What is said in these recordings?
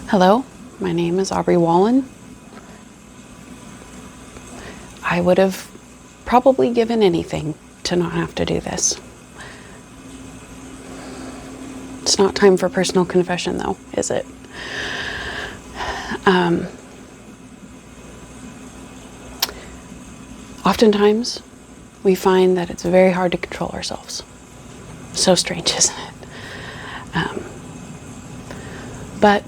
Hello, my name is Aubrey Wallen. I would have probably given anything to not have to do this. It's not time for personal confession though, is it? Oftentimes, we find that it's very hard to control ourselves. So strange, isn't it? But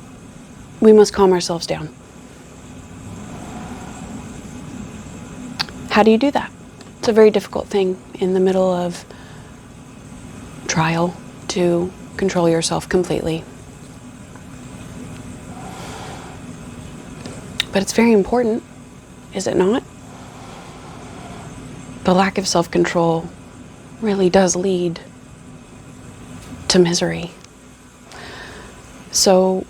we must calm ourselves down. How do you do that? It's a very difficult thing in the middle of trial to control yourself completely. But it's very important, is it not? The lack of self-control really does lead to misery. So,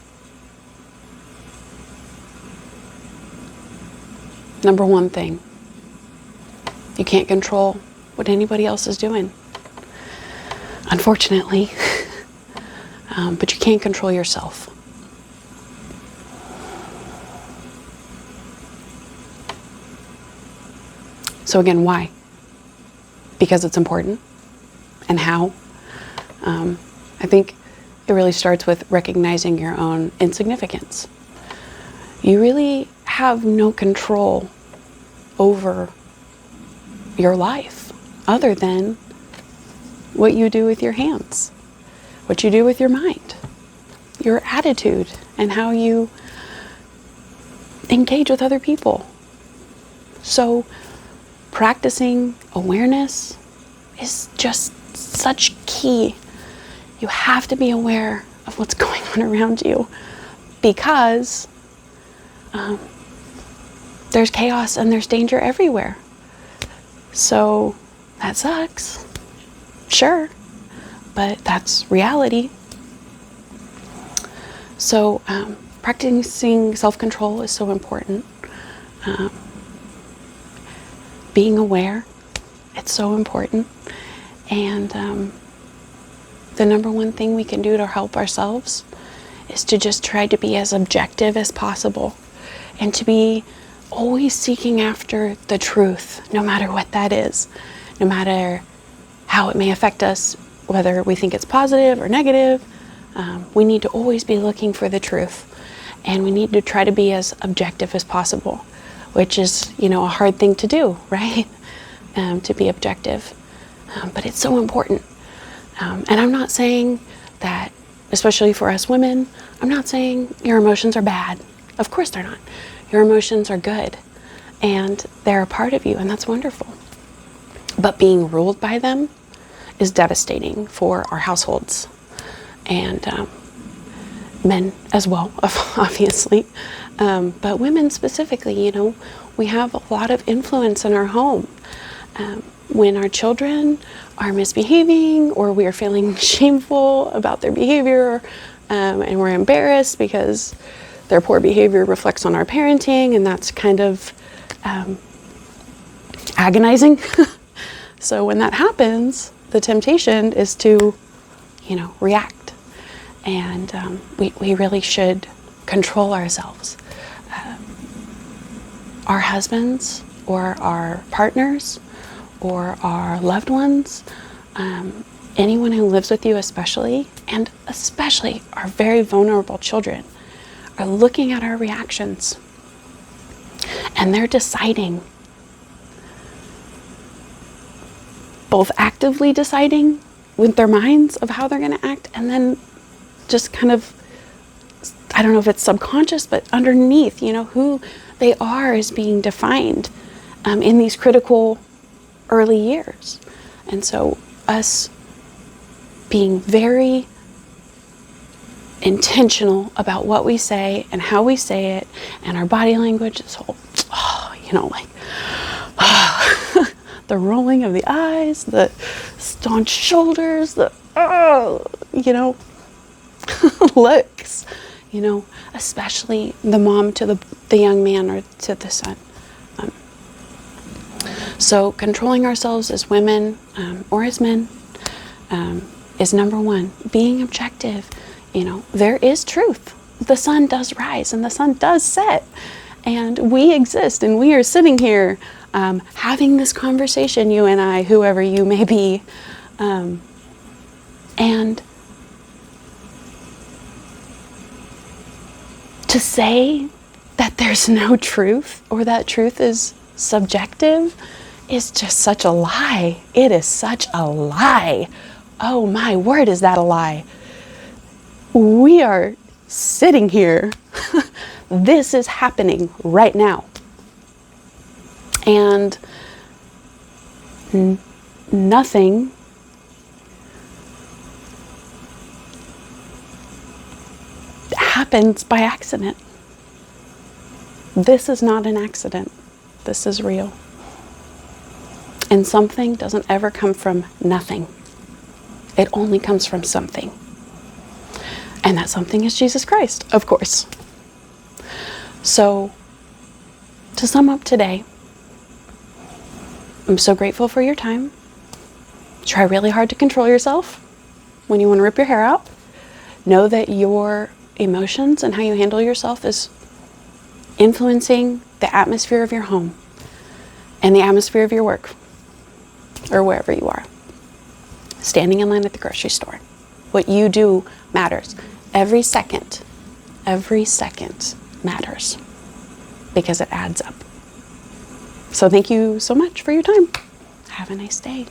number one thing, you can't control what anybody else is doing, unfortunately, but you can't control yourself. So again, why? Because it's important. And how? I think it really starts with recognizing your own insignificance. You really have no control over your life other than what you do with your hands, what you do with your mind, your attitude, and how you engage with other people. So practicing awareness is just such key. You have to be aware of what's going on around you because there's chaos and there's danger everywhere. So that sucks, sure, but that's reality. So practicing self-control is so important. Being aware, it's so important. And the number one thing we can do to help ourselves is to just try to be as objective as possible and to be always seeking after the truth, no matter what that is, no matter how it may affect us, whether we think it's positive or negative. We need to always be looking for the truth, and we need to try to be as objective as possible, which is, a hard thing to do, right? To be objective. But it's so important. And I'm not saying that, especially for us women, I'm not saying your emotions are bad. Of course they're not. Your emotions are good, and they're a part of you, and that's wonderful. But being ruled by them is devastating for our households, and men as well, obviously. But women specifically, we have a lot of influence in our home. When our children are misbehaving or we are feeling shameful about their behavior, and we're embarrassed because their poor behavior reflects on our parenting, and that's kind of agonizing. So when that happens, the temptation is to, react. And we really should control ourselves. Our husbands or our partners or our loved ones, anyone who lives with you especially, and especially our very vulnerable children, are looking at our reactions, and they're deciding, both actively deciding with their minds of how they're going to act, and then just kind of, I don't know if it's subconscious, but underneath, who they are is being defined in these critical early years. And so us being very intentional about what we say and how we say it, and our body language, this whole, the rolling of the eyes, the staunch shoulders, the, looks, especially the mom to the young man or to the son. So controlling ourselves as women or as men is number one. Being objective, there is truth. the sun does rise and the sun does set, and we exist, and we are sitting here having this conversation, you and I, whoever you may be, and to say that there's no truth, or that truth is subjective, is just such a lie. It is such a lie. Oh my word, is that a lie? We are sitting here. This is happening right now. And nothing happens by accident. This is not an accident. This is real. And something doesn't ever come from nothing. It only comes from something. And that something is Jesus Christ, of course. So, to sum up today, I'm so grateful for your time. Try really hard to control yourself when you want to rip your hair out. Know that your emotions and how you handle yourself is influencing the atmosphere of your home and the atmosphere of your work, or wherever you are. Standing in line at the grocery store. What you do matters. Every second matters, because it adds up. So thank you so much for your time. Have a nice day.